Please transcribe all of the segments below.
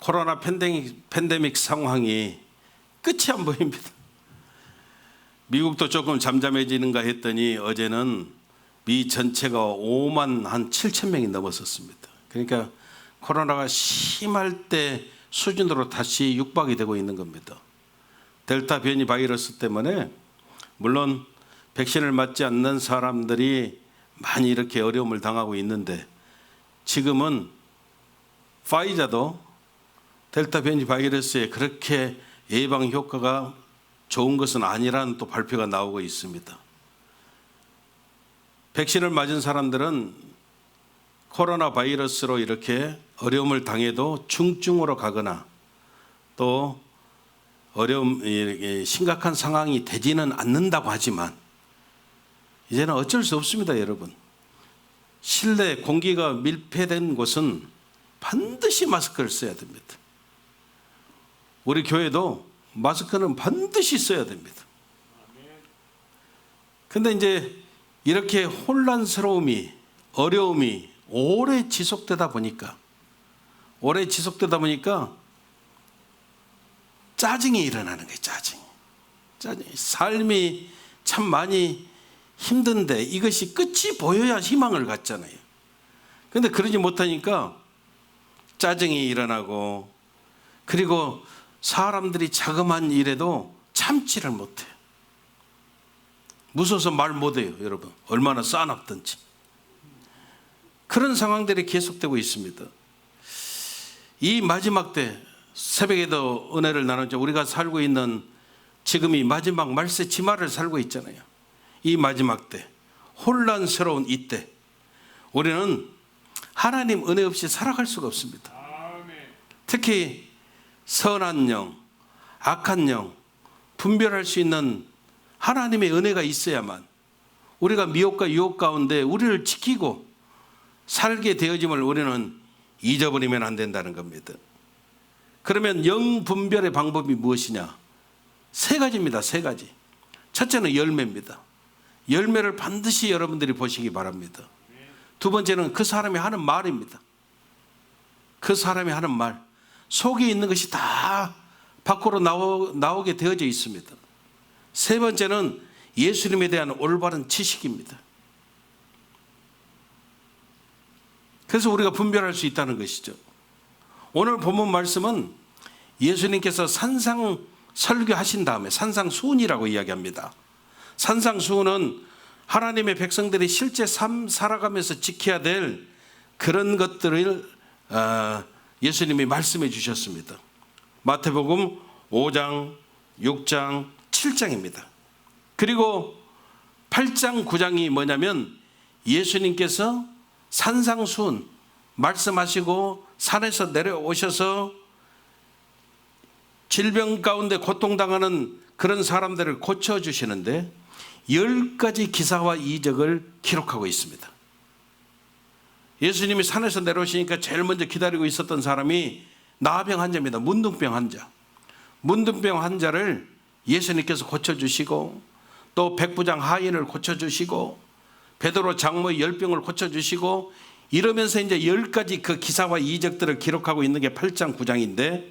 코로나 팬데믹 상황이 끝이 안 보입니다. 미국도 조금 잠잠해지는가 했더니 어제는 미 전체가 5만 한 7천 명이 넘었었습니다. 그러니까 코로나가 심할 때 수준으로 다시 육박이 되고 있는 겁니다. 델타 변이 바이러스 때문에 물론 백신을 맞지 않는 사람들이 많이 이렇게 어려움을 당하고 있는데 지금은 파이자도 델타 변이 바이러스에 그렇게 예방 효과가 좋은 것은 아니라는 또 발표가 나오고 있습니다. 백신을 맞은 사람들은 코로나 바이러스로 이렇게 어려움을 당해도 중증으로 가거나 또 심각한 상황이 되지는 않는다고 하지만 이제는 어쩔 수 없습니다, 여러분. 실내 공기가 밀폐된 곳은 반드시 마스크를 써야 됩니다. 우리 교회도 마스크는 반드시 써야 됩니다. 그런데 이제 이렇게 혼란스러움이, 어려움이 오래 지속되다 보니까 짜증이 일어나는 거예요. 짜증이. 삶이 참 많이 힘든데 이것이 끝이 보여야 희망을 갖잖아요. 그런데 그러지 못하니까 짜증이 일어나고, 그리고 사람들이 자그마한 일에도 참지를 못해요. 무서워서 말 못해요, 여러분. 얼마나 싸납든지. 그런 상황들이 계속되고 있습니다. 이 마지막 때 새벽에도 은혜를 나눴죠. 우리가 살고 있는 지금이 마지막 말세 지마를 살고 있잖아요. 이 마지막 때, 혼란스러운 이때 우리는 하나님 은혜 없이 살아갈 수가 없습니다. 특히 선한 영, 악한 영 분별할 수 있는 하나님의 은혜가 있어야만 우리가 미혹과 유혹 가운데 우리를 지키고 살게 되어짐을 우리는 잊어버리면 안 된다는 겁니다. 그러면 영 분별의 방법이 무엇이냐? 세 가지입니다. 세 가지. 첫째는 열매입니다. 열매를 반드시 여러분들이 보시기 바랍니다. 두 번째는 그 사람이 하는 말입니다. 그 사람이 하는 말, 속에 있는 것이 다 밖으로 나오게 되어져 있습니다. 세 번째는 예수님에 대한 올바른 지식입니다. 그래서 우리가 분별할 수 있다는 것이죠. 오늘 본문 말씀은 예수님께서 산상 설교하신 다음에 산상수훈이라고 이야기합니다. 산상수훈은 하나님의 백성들이 실제 삶 살아가면서 지켜야 될 그런 것들을 예수님이 말씀해 주셨습니다. 마태복음 5장, 6장, 7장입니다. 그리고 8장, 9장이 뭐냐면 예수님께서 산상수훈 말씀하시고 산에서 내려오셔서 질병 가운데 고통당하는 그런 사람들을 고쳐주시는데 10가지 기사와 이적을 기록하고 있습니다. 예수님이 산에서 내려오시니까 제일 먼저 기다리고 있었던 사람이 나병 환자입니다. 문둥병 환자. 문둥병 환자를 예수님께서 고쳐주시고 또 백부장 하인을 고쳐주시고 베드로 장모의 열병을 고쳐주시고 이러면서 이제 10가지 그 기사와 이적들을 기록하고 있는 게 8장 9장인데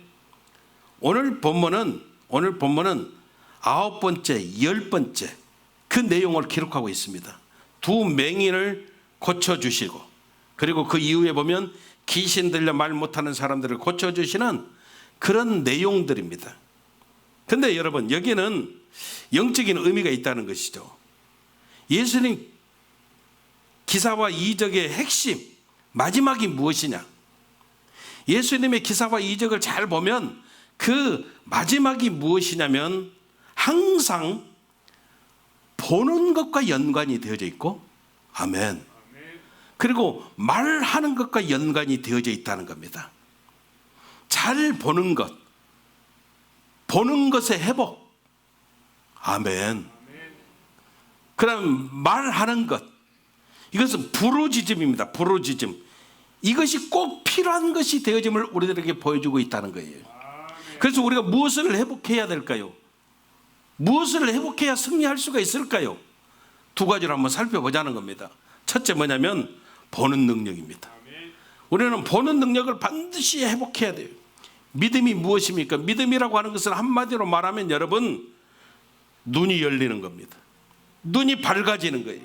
오늘 본문은 9번째, 10번째 그 내용을 기록하고 있습니다. 두 맹인을 고쳐주시고 그리고 그 이후에 보면 귀신 들려 말 못하는 사람들을 고쳐주시는 그런 내용들입니다. 그런데 여러분 여기는 영적인 의미가 있다는 것이죠. 예수님 기사와 이적의 핵심 마지막이 무엇이냐? 예수님의 기사와 이적을 잘 보면 그 마지막이 무엇이냐면 항상 보는 것과 연관이 되어져 있고 아멘. 그리고 말하는 것과 연관이 되어져 있다는 겁니다. 잘 보는 것, 보는 것의 회복 아멘. 그럼 말하는 것, 이것은 부르짖음입니다. 부르짖음. 이것이 꼭 필요한 것이 되어짐을 우리들에게 보여주고 있다는 거예요. 그래서 우리가 무엇을 회복해야 될까요? 무엇을 회복해야 승리할 수가 있을까요? 두 가지를 한번 살펴보자는 겁니다. 첫째 뭐냐면 보는 능력입니다. 우리는 보는 능력을 반드시 회복해야 돼요. 믿음이 무엇입니까? 믿음이라고 하는 것은 한마디로 말하면 여러분, 눈이 열리는 겁니다. 눈이 밝아지는 거예요.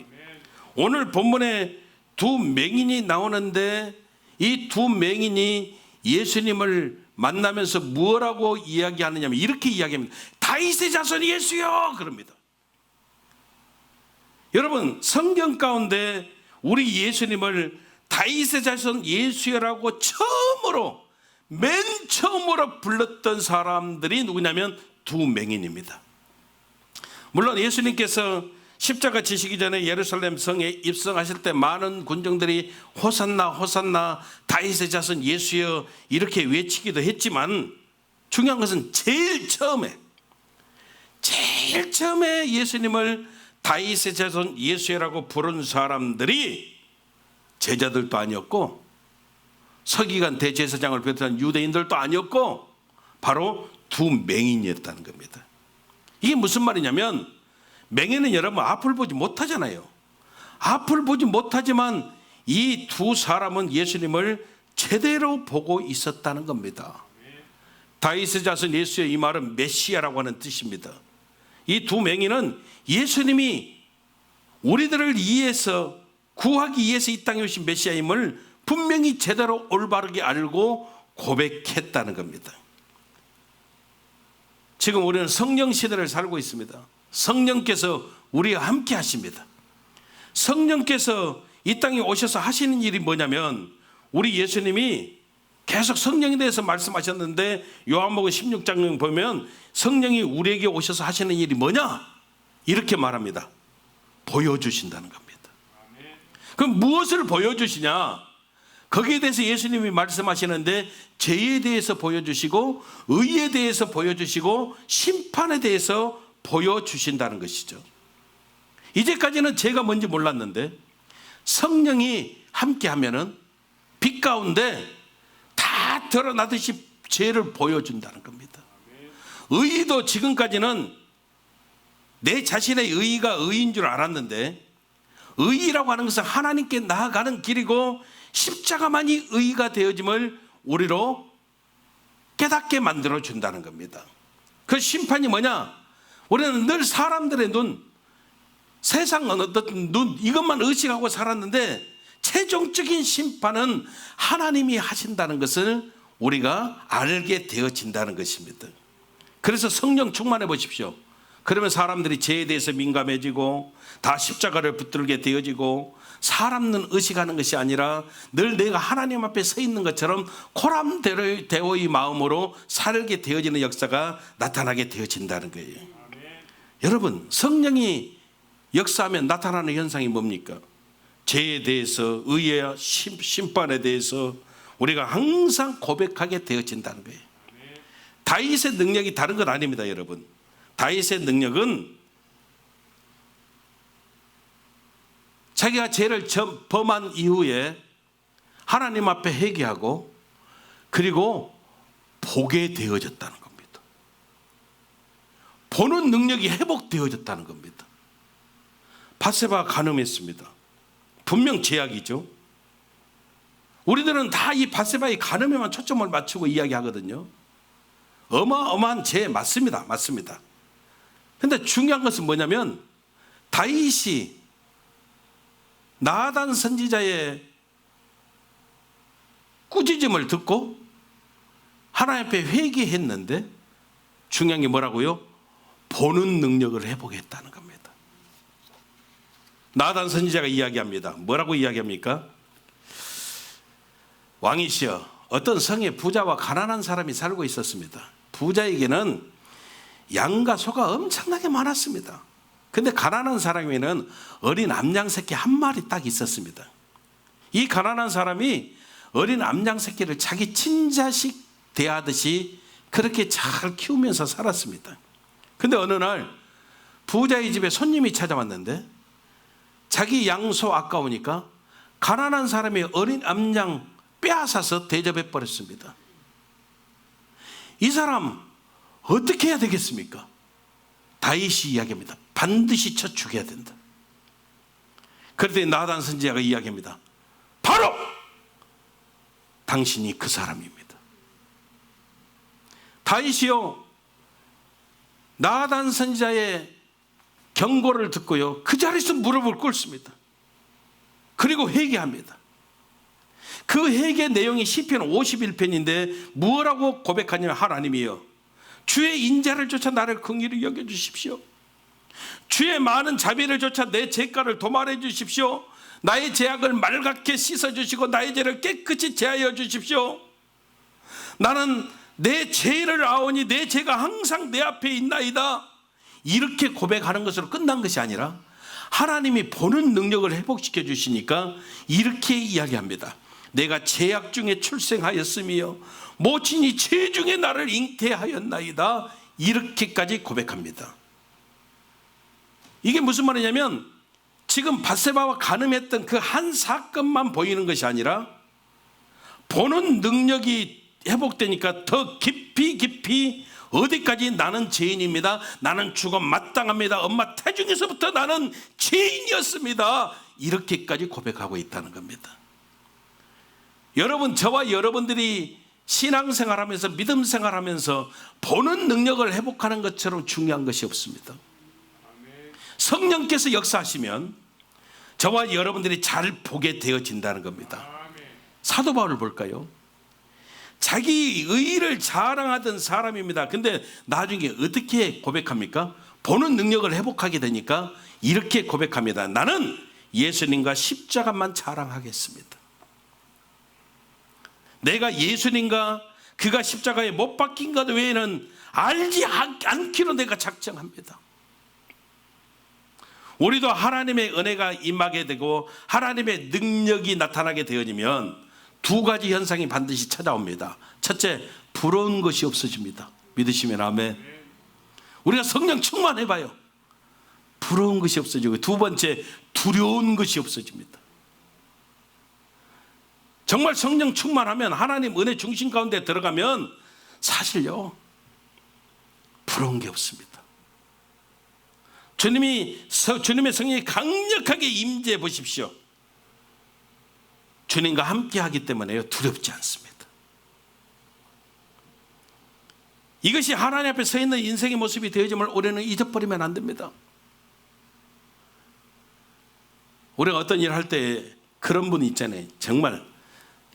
오늘 본문에 두 맹인이 나오는데 이 두 맹인이 예수님을 만나면서 뭐라고 이야기하느냐면 이렇게 이야기합니다. 다윗의 자손 예수여, 그럽니다. 여러분, 성경 가운데 우리 예수님을 다윗의 자손 예수여라고 맨 처음으로 불렀던 사람들이 누구냐면 두 맹인입니다. 물론 예수님께서 십자가 지시기 전에 예루살렘 성에 입성하실 때 많은 군중들이 호산나 호산나 다윗의 자손 예수여 이렇게 외치기도 했지만 중요한 것은 제일 처음에 예수님을 다윗의 자손 예수여라고 부른 사람들이 제자들도 아니었고 서기관 대제사장을 비롯한 유대인들도 아니었고 바로 두 맹인이었다는 겁니다. 이게 무슨 말이냐면 맹인은 여러분 앞을 보지 못하잖아요. 앞을 보지 못하지만 이 두 사람은 예수님을 제대로 보고 있었다는 겁니다. 다윗의 자손 예수여, 이 말은 메시아라고 하는 뜻입니다. 이 두 맹인은 예수님이 우리들을 위해서 구하기 위해서 이 땅에 오신 메시아임을 분명히 제대로 올바르게 알고 고백했다는 겁니다. 지금 우리는 성령 시대를 살고 있습니다. 성령께서 우리와 함께 하십니다. 성령께서 이 땅에 오셔서 하시는 일이 뭐냐면 우리 예수님이 계속 성령에 대해서 말씀하셨는데 요한복음 16장 보면 성령이 우리에게 오셔서 하시는 일이 뭐냐? 이렇게 말합니다. 보여주신다는 겁니다. 그럼 무엇을 보여주시냐? 거기에 대해서 예수님이 말씀하시는데 죄에 대해서 보여주시고 의에 대해서 보여주시고 심판에 대해서 보여주신다는 것이죠. 이제까지는 죄가 뭔지 몰랐는데 성령이 함께하면은 빛 가운데 다 드러나듯이 죄를 보여준다는 겁니다. 의도 지금까지는 내 자신의 의의가 의인 줄 알았는데 의의라고 하는 것은 하나님께 나아가는 길이고 십자가만이 의의가 되어짐을 우리로 깨닫게 만들어준다는 겁니다. 그 심판이 뭐냐? 우리는 늘 사람들의 눈, 세상은 어떤 눈, 이것만 의식하고 살았는데 최종적인 심판은 하나님이 하신다는 것을 우리가 알게 되어진다는 것입니다. 그래서 성령 충만해 보십시오. 그러면 사람들이 죄에 대해서 민감해지고 다 십자가를 붙들게 되어지고 사람은 의식하는 것이 아니라 늘 내가 하나님 앞에 서 있는 것처럼 코람대오의 마음으로 살게 되어지는 역사가 나타나게 되어진다는 거예요. 여러분, 성령이 역사하면 나타나는 현상이 뭡니까? 죄에 대해서, 의의 심판에 대해서 우리가 항상 고백하게 되어진다는 거예요. 다윗의 능력이 다른 건 아닙니다, 여러분. 다윗의 능력은 자기가 죄를 범한 이후에 하나님 앞에 회개하고 그리고 보게 되어졌다는 겁니다. 보는 능력이 회복되어졌다는 겁니다. 밧세바가 간음했습니다. 분명 죄악이죠. 우리들은 다 이 밧세바의 간음에만 초점을 맞추고 이야기하거든요. 어마어마한 죄 맞습니다. 맞습니다. 그런데 중요한 것은 뭐냐면 다윗이 나단 선지자의 꾸짖음을 듣고 하나님 앞에 회개했는데 중요한 게 뭐라고요? 보는 능력을 회복했다는 겁니다. 나단 선지자가 이야기합니다. 뭐라고 이야기합니까? 왕이시여, 어떤 성에 부자와 가난한 사람이 살고 있었습니다. 부자에게는 양과 소가 엄청나게 많았습니다. 근데 가난한 사람에게는 어린 암양 새끼 한 마리 딱 있었습니다. 이 가난한 사람이 어린 암양 새끼를 자기 친자식 대하듯이 그렇게 잘 키우면서 살았습니다. 근데 어느 날 부자의 집에 손님이 찾아왔는데 자기 양소 아까우니까 가난한 사람이 어린 암양 빼앗아서 대접해 버렸습니다. 이 사람 어떻게 해야 되겠습니까? 다윗이 이야기합니다. 반드시 쳐 죽여야 된다. 그런데 나단 선지자가 이야기합니다. 바로 당신이 그 사람입니다. 다윗이요, 나단 선지자의 경고를 듣고요, 그 자리에서 무릎을 꿇습니다. 그리고 회개합니다. 그 회개 내용이 시편 51편인데 무엇라고 고백하냐면, 하나님이여, 주의 인자를 쫓아 나를 긍휼히 여겨주십시오. 주의 많은 자비를 쫓아 내 죄가를 도말해 주십시오. 나의 죄악을 말갛게 씻어주시고 나의 죄를 깨끗이 제하여 주십시오. 나는 내 죄를 아오니 내 죄가 항상 내 앞에 있나이다. 이렇게 고백하는 것으로 끝난 것이 아니라 하나님이 보는 능력을 회복시켜 주시니까 이렇게 이야기합니다. 내가 죄악 중에 출생하였으며 모친이 죄 중에 나를 잉태하였나이다. 이렇게까지 고백합니다. 이게 무슨 말이냐면, 지금 밧세바와 간음했던 그 한 사건만 보이는 것이 아니라 보는 능력이 회복되니까 더 깊이 어디까지 나는 죄인입니다. 나는 죽음 마땅합니다. 엄마 태중에서부터 나는 죄인이었습니다. 이렇게까지 고백하고 있다는 겁니다. 여러분, 저와 여러분들이 신앙생활하면서 믿음 생활하면서 보는 능력을 회복하는 것처럼 중요한 것이 없습니다. 성령께서 역사하시면 저와 여러분들이 잘 보게 되어진다는 겁니다. 사도 바울을 볼까요? 자기 의의를 자랑하던 사람입니다. 근데 나중에 어떻게 고백합니까? 보는 능력을 회복하게 되니까 이렇게 고백합니다. 나는 예수님과 십자가만 자랑하겠습니다. 내가 예수님과 그가 십자가에 못 박힌 것 외에는 알지 않기로 내가 작정합니다. 우리도 하나님의 은혜가 임하게 되고 하나님의 능력이 나타나게 되어지면 두 가지 현상이 반드시 찾아옵니다. 첫째, 부러운 것이 없어집니다. 믿으시면 아멘. 우리가 성령 충만해봐요. 부러운 것이 없어지고, 두 번째, 두려운 것이 없어집니다. 정말 성령 충만하면, 하나님 은혜 중심 가운데 들어가면 사실요, 부러운 게 없습니다. 주님의 성령이 강력하게 임재해 보십시오. 주님과 함께 하기 때문에요, 두렵지 않습니다. 이것이 하나님 앞에 서 있는 인생의 모습이 되어짐을 우리는 잊어버리면 안 됩니다. 우리가 어떤 일을 할 때 그런 분이 있잖아요.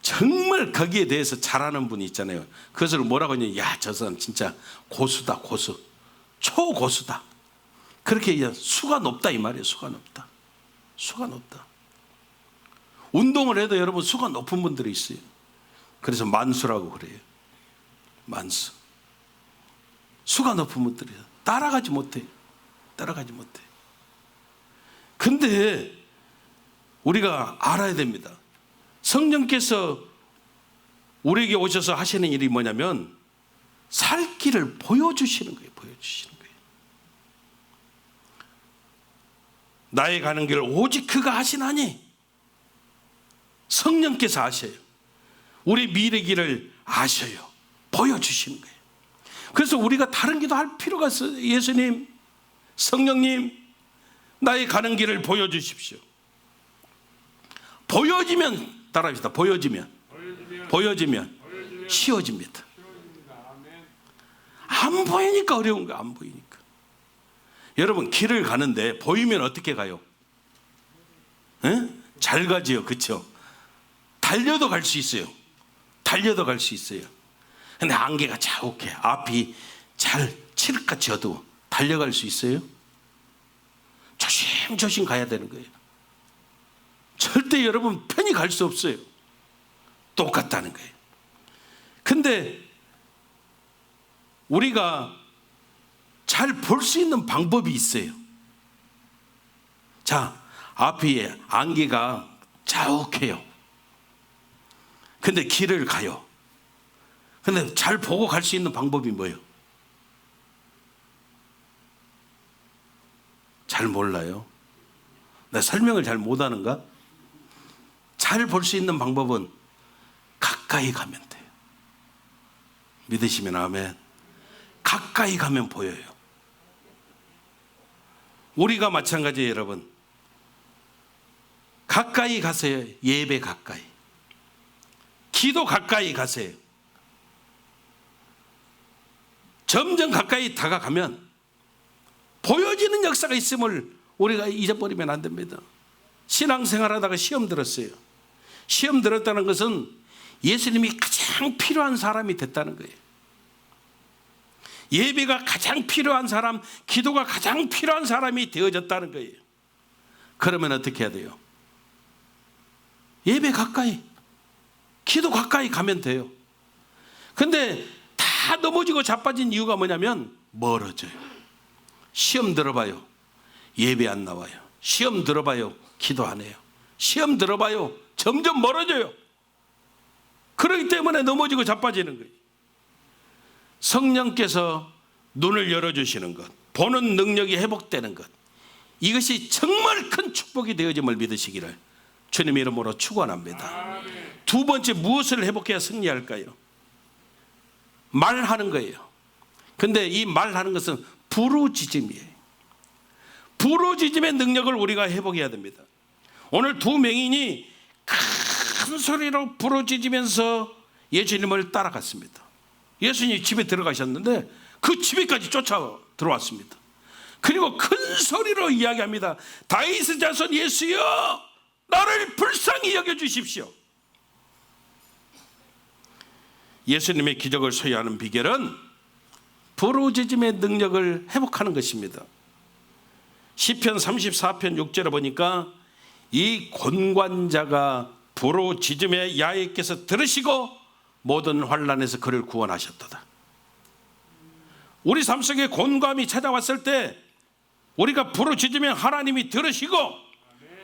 정말 거기에 대해서 잘하는 분이 있잖아요. 그것을 뭐라고 하냐면, 야, 저 사람 진짜 고수다, 고수, 초고수다. 그렇게 얘기해요. 수가 높다 이 말이에요. 수가 높다. 운동을 해도 여러분 수가 높은 분들이 있어요. 그래서 만수라고 그래요. 만수. 수가 높은 분들이 따라가지 못해요. 근데 우리가 알아야 됩니다. 성령께서 우리에게 오셔서 하시는 일이 뭐냐면, 살 길을 보여주시는 거예요. 나의 가는 길을 오직 그가 하시나니, 성령께서 아셔요. 우리 미래 길을 아셔요. 보여주시는 거예요. 그래서 우리가 다른 기도 할 필요가 없어요. 예수님, 성령님, 나의 가는 길을 보여주십시오. 보여지면, 따라합시다. 보여지면 쉬워집니다. 안 보이니까 어려운 거예요. 안 보이니까. 여러분, 길을 가는데 보이면 어떻게 가요? 에? 잘 가지요. 그렇죠? 달려도 갈 수 있어요. 근데 안개가 자욱해, 앞이 잘 칠흑같이 어두워, 달려갈 수 있어요? 조심조심 가야 되는 거예요. 절대 여러분 편히 갈 수 없어요. 똑같다는 거예요. 근데 우리가 잘 볼 수 있는 방법이 있어요. 자, 앞에 안개가 자욱해요. 근데 길을 가요. 근데 잘 보고 갈 수 있는 방법이 뭐예요? 잘 몰라요. 나 설명을 잘 못하는가? 잘 볼 수 있는 방법은 가까이 가면 돼요. 믿으시면 아멘. 가까이 가면 보여요. 우리가 마찬가지예요, 여러분. 가까이 가세요. 예배 가까이, 기도 가까이 가세요. 점점 가까이 다가가면 보여지는 역사가 있음을 우리가 잊어버리면 안 됩니다. 신앙생활하다가 시험 들었어요. 시험 들었다는 것은 예수님이 가장 필요한 사람이 됐다는 거예요. 예배가 가장 필요한 사람, 기도가 가장 필요한 사람이 되어졌다는 거예요. 그러면 어떻게 해야 돼요? 예배 가까이, 기도 가까이 가면 돼요. 근데 다 넘어지고 자빠진 이유가 뭐냐면 멀어져요. 시험 들어봐요, 예배 안 나와요. 시험 들어봐요, 기도 안 해요. 시험 들어봐요, 점점 멀어져요. 그렇기 때문에 넘어지고 자빠지는 거예요. 성령께서 눈을 열어주시는 것, 보는 능력이 회복되는 것, 이것이 정말 큰 축복이 되어짐을 믿으시기를 주님의 이름으로 축원합니다. 두 번째, 무엇을 회복해야 승리할까요? 말하는 거예요. 근데 이 말하는 것은 부르짖음이에요. 부르짖음의 능력을 우리가 회복해야 됩니다. 오늘 두 맹인이 큰 소리로 부르짖으면서 예수님을 따라갔습니다. 예수님이 집에 들어가셨는데 그 집에까지 쫓아 들어왔습니다. 그리고 큰 소리로 이야기합니다. 다윗의 자손 예수여, 나를 불쌍히 여겨주십시오. 예수님의 기적을 소유하는 비결은 부르짖음의 능력을 회복하는 것입니다. 시편 34편 6절에 보니까 이 곤관자가 부르짖음의 야훼께서 들으시고 모든 환난에서 그를 구원하셨도다. 우리 삶 속에 곤감이 찾아왔을 때 우리가 부르짖으면 하나님이 들으시고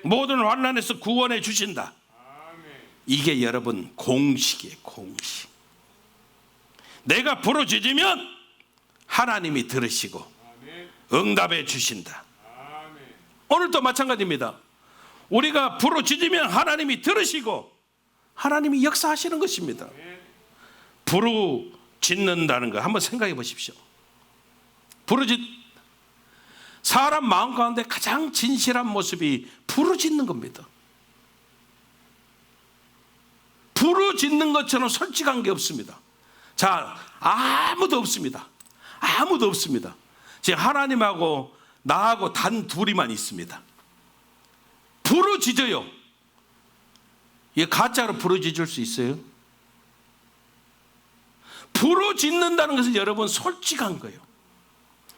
모든 환난에서 구원해 주신다. 이게 여러분 공식이에요. 공식. 내가 부르짖으면 하나님이 들으시고 응답해 주신다. 오늘도 마찬가지입니다. 우리가 부르짖으면 하나님이 들으시고 하나님이 역사하시는 것입니다. 부르짖는다는 거 한번 생각해 보십시오. 사람 마음 가운데 가장 진실한 모습이 부르짖는 겁니다. 부르짖는 것처럼 솔직한 게 없습니다. 자, 아무도 없습니다. 아무도 없습니다. 지금 하나님하고 나하고 단 둘이만 있습니다. 부르짖어요. 이게 가짜로 부르짖을 수 있어요? 부르짖는다는 것은 여러분 솔직한 거예요.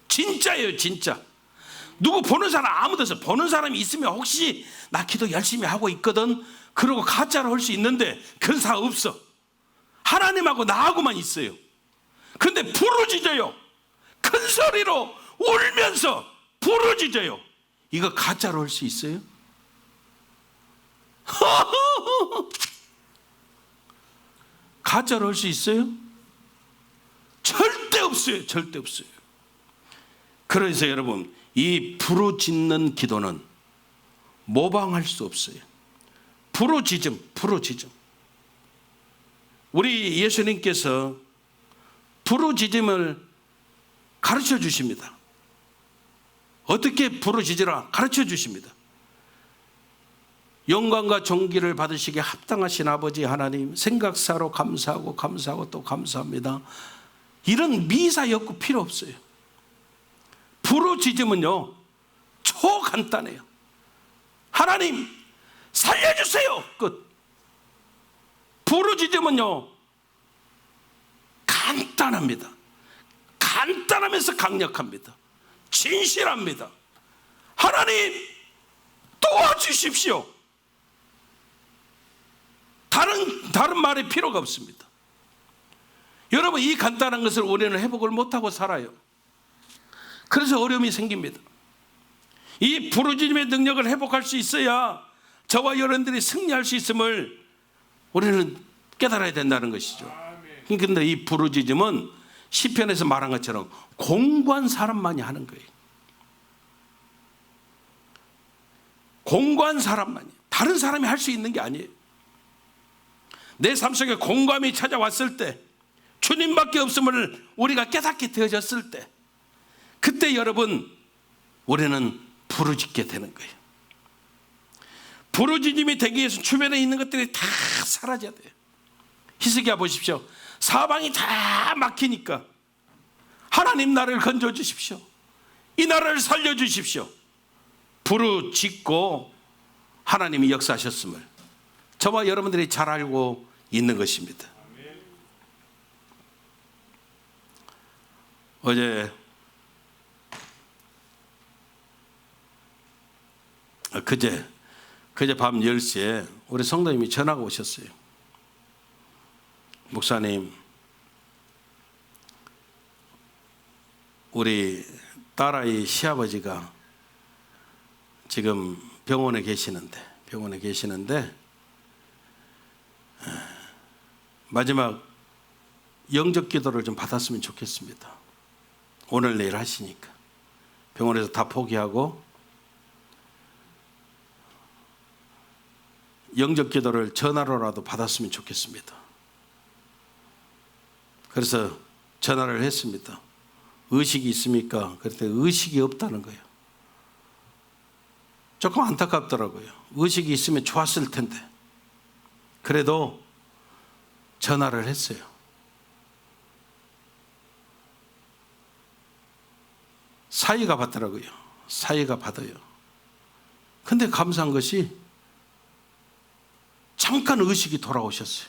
진짜예요, 진짜. 누구 보는 사람 아무도 없어요. 보는 사람이 있으면 혹시 나 기도 열심히 하고 있거든, 그러고 가짜로 할 수 있는데 그런 사람 없어. 하나님하고 나하고만 있어요. 근데 부르짖어요. 큰 소리로 울면서 부르짖어요. 이거 가짜로 할 수 있어요? 가짜로 할 수 있어요? 절대 없어요. 절대 없어요. 그래서 여러분, 이 부르짖는 기도는 모방할 수 없어요. 부르짖음. 우리 예수님께서 부르짖음을 가르쳐 주십니다. 어떻게 부르짖으라 가르쳐 주십니다. 영광과 존귀를 받으시기에 합당하신 아버지 하나님, 생각사로 감사하고 또 감사합니다. 이런 미사 엮고 필요 없어요. 부르짖음은요 초간단해요. 하나님 살려주세요, 끝. 부르짖음은요 간단합니다. 간단하면서 강력합니다. 진실합니다. 하나님 도와주십시오. 다른 말이 필요가 없습니다. 여러분, 이 간단한 것을 우리는 회복을 못하고 살아요. 그래서 어려움이 생깁니다. 이 부르짖음의 능력을 회복할 수 있어야 저와 여러분들이 승리할 수 있음을 우리는 깨달아야 된다는 것이죠. 그런데 이 부르짖음은 시편에서 말한 것처럼 공고한 사람만이 하는 거예요. 공고한 사람만이, 다른 사람이 할 수 있는 게 아니에요. 내 삶 속에 공감이 찾아왔을 때, 주님밖에 없음을 우리가 깨닫게 되어졌을 때, 그때 여러분 우리는 부르짖게 되는 거예요. 부르짖음이 되기 위해서 주변에 있는 것들이 다 사라져야 돼요. 히스기야 보십시오. 사방이 다 막히니까 하나님 나라를 건져 주십시오. 이 나라를 살려 주십시오. 부르짖고 하나님이 역사하셨음을 저와 여러분들이 잘 알고 있는 것입니다. 어제 그제 밤 10시에 우리 성도님이 전화가 오셨어요. 목사님, 우리 딸아이 시아버지가 지금 병원에 계시는데 마지막 영접 기도를 좀 받았으면 좋겠습니다. 오늘 내일 하시니까 병원에서 다 포기하고 영접 기도를 전화로라도 받았으면 좋겠습니다. 그래서 전화를 했습니다. 의식이 있습니까? 그랬더니 의식이 없다는 거예요. 조금 안타깝더라고요. 의식이 있으면 좋았을 텐데. 그래도 전화를 했어요. 사이가 받더라고요. 사이가 받아요. 근데 감사한 것이 잠깐 의식이 돌아오셨어요.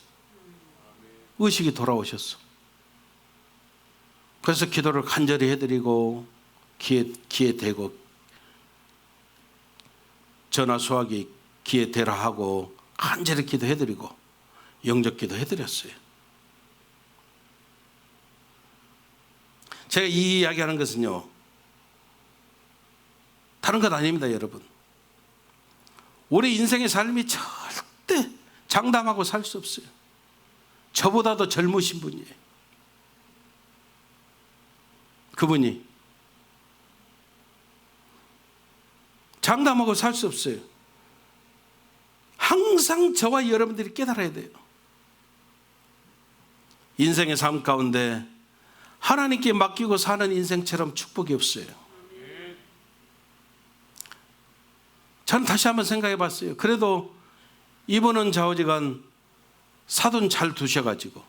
의식이 돌아오셨어. 그래서 기도를 간절히 해드리고 귀에 대고 전화 수화기 귀에 대라 하고 간절히 기도해드리고 영접 기도해드렸어요. 제가 이 이야기하는 것은요, 다른 것 아닙니다, 여러분. 우리 인생의 삶이 절대 장담하고 살 수 없어요. 저보다도 젊으신 분이에요. 그분이 장담하고 살 수 없어요. 항상 저와 여러분들이 깨달아야 돼요. 인생의 삶 가운데 하나님께 맡기고 사는 인생처럼 축복이 없어요. 저는 다시 한번 생각해 봤어요. 그래도 이분은 좌우지간 사돈 잘 두셔가지고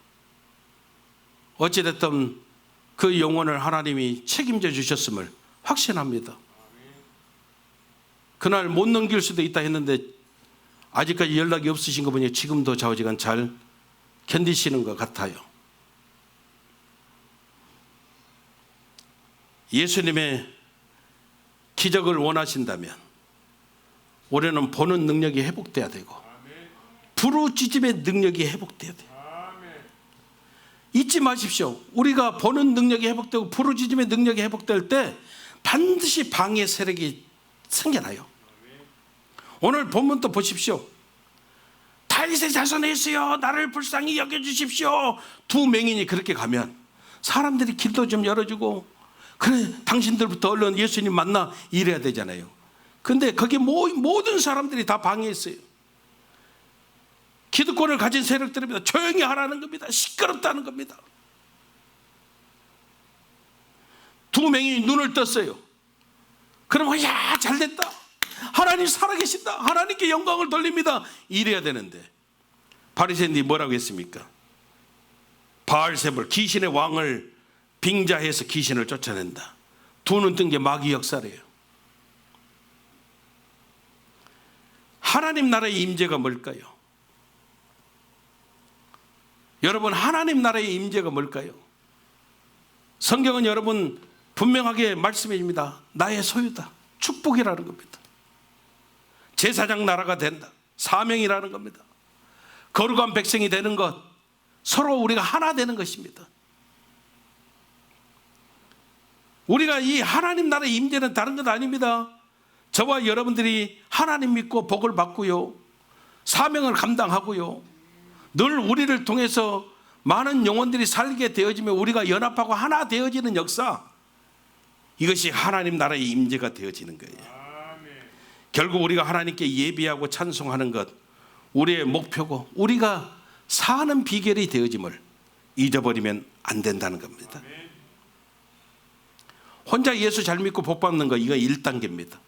어찌됐든 그 영혼을 하나님이 책임져 주셨음을 확신합니다. 그날 못 넘길 수도 있다 했는데 아직까지 연락이 없으신 거 보니 지금도 좌우지간 잘 견디시는 것 같아요. 예수님의 기적을 원하신다면 올해는 보는 능력이 회복돼야 되고 부르짖음의 능력이 회복돼야 돼요. 잊지 마십시오. 우리가 보는 능력이 회복되고 부르짖음의 능력이 회복될 때 반드시 방해 세력이 생겨나요. 오늘 본문도 보십시오. 다윗의 자손이시여 나를 불쌍히 여겨주십시오. 두 맹인이 그렇게 가면 사람들이 길도 좀 열어주고 그래 당신들부터 얼른 예수님 만나 이래야 되잖아요. 근데 거기 모든 사람들이 다 방해했어요. 기득권을 가진 세력들입니다. 조용히 하라는 겁니다. 시끄럽다는 겁니다. 두 맹인이 눈을 떴어요. 그러면 야 잘됐다. 하나님 살아계신다. 하나님께 영광을 돌립니다. 이래야 되는데 바리새인들이 뭐라고 했습니까? 바알세불 귀신의 왕을 빙자해서 귀신을 쫓아낸다. 두 눈 뜬 게 마귀 역사래요. 하나님 나라의 임재가 뭘까요? 여러분 하나님 나라의 임재가 뭘까요? 성경은 여러분 분명하게 말씀해 줍니다. 나의 소유다. 축복이라는 겁니다. 제사장 나라가 된다. 사명이라는 겁니다. 거룩한 백성이 되는 것, 서로 우리가 하나 되는 것입니다. 우리가 이 하나님 나라의 임재는 다른 것 아닙니다. 저와 여러분들이 하나님 믿고 복을 받고요, 사명을 감당하고요, 늘 우리를 통해서 많은 영혼들이 살게 되어지며 우리가 연합하고 하나 되어지는 역사, 이것이 하나님 나라의 임재가 되어지는 거예요. 결국 우리가 하나님께 예비하고 찬송하는 것, 우리의 목표고 우리가 사는 비결이 되어짐을 잊어버리면 안 된다는 겁니다. 혼자 예수 잘 믿고 복 받는 거, 이거 1단계입니다.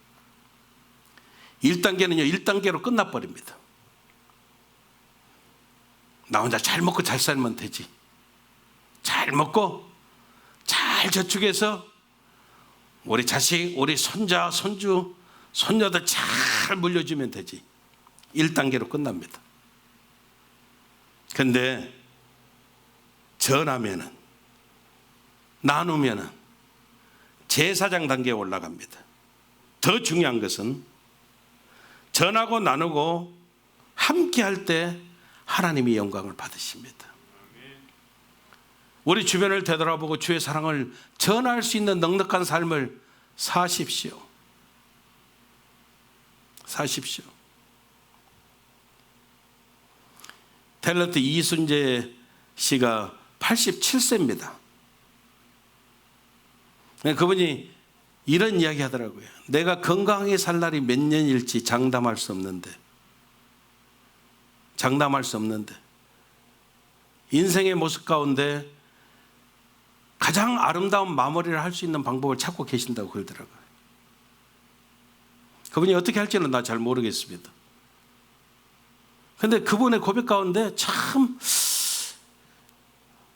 1단계는요 1단계로 끝나버립니다. 나 혼자 잘 먹고 잘 살면 되지. 잘 먹고 잘 잘 저축해서 우리 자식, 우리 손자, 손주, 손녀들 잘 물려주면 되지. 1단계로 끝납니다. 근데 전하면은, 나누면은 제사장 단계에 올라갑니다. 더 중요한 것은 전하고 나누고 함께 할 때 하나님이 영광을 받으십니다. 우리 주변을 되돌아보고 주의 사랑을 전할 수 있는 넉넉한 삶을 사십시오. 사십시오. 탤런트 이순재 씨가 87세입니다. 그분이 이런 이야기 하더라고요. 내가 건강하게 살 날이 몇 년일지 장담할 수 없는데 인생의 모습 가운데 가장 아름다운 마무리를 할 수 있는 방법을 찾고 계신다고 그러더라고요. 그분이 어떻게 할지는 나 잘 모르겠습니다. 그런데 그분의 고백 가운데 참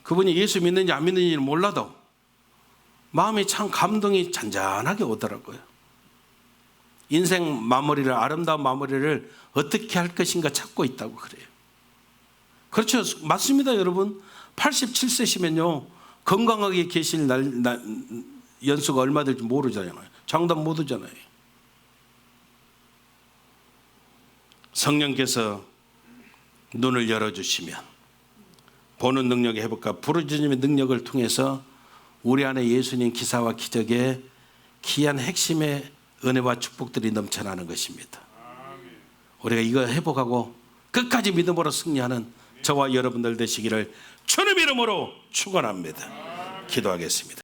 그분이 예수 믿는지 안 믿는지는 몰라도 마음이 참 감동이 잔잔하게 오더라고요. 인생 마무리를, 아름다운 마무리를 어떻게 할 것인가 찾고 있다고 그래요. 그렇죠. 맞습니다, 여러분. 87세시면요 건강하게 계실 연수가 얼마 될지 모르잖아요. 장담 못 하잖아요. 성령께서 눈을 열어주시면 보는 능력의 회복과 부르짖음의 능력을 통해서 우리 안에 예수님 기사와 기적의 귀한 핵심의 은혜와 축복들이 넘쳐나는 것입니다. 우리가 이거 회복하고 끝까지 믿음으로 승리하는 저와 여러분들 되시기를 주님 이름으로 축원합니다. 기도하겠습니다.